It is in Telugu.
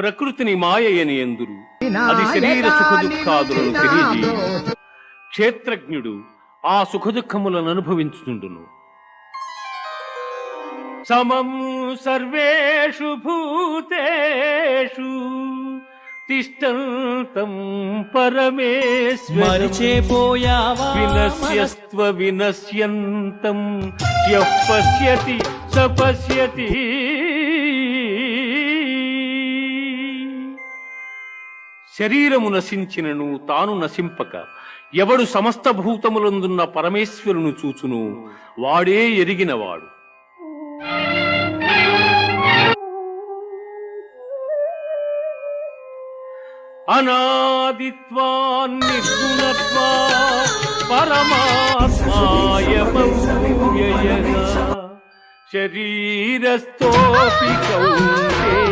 ప్రకృతిని మాయయని ఎందురు, అది శరీర సుఖ దుఃఖాదులను తెలియజేయు. క్షేత్రజ్ఞుడు ఆ సుఖ దుఃఖములను అనుభవించుతుండును. సమం సర్వేషు భూతేషు తిష్టంతం పరమేశ్వరం వినశ్యస్త్వ వినశ్యంతం యః పశ్యతి స పశ్యతి. శరీరము నశించినను తాను నశింపక ఎవడు సమస్త భూతములందున్న పరమేశ్వరును చూచును వాడే ఎరిగినవాడు. అనాదిత్వాన్ నిర్గుణత్వా పరమాత్మాయమవ్యయః శరీరస్థోపి కౌంతేయ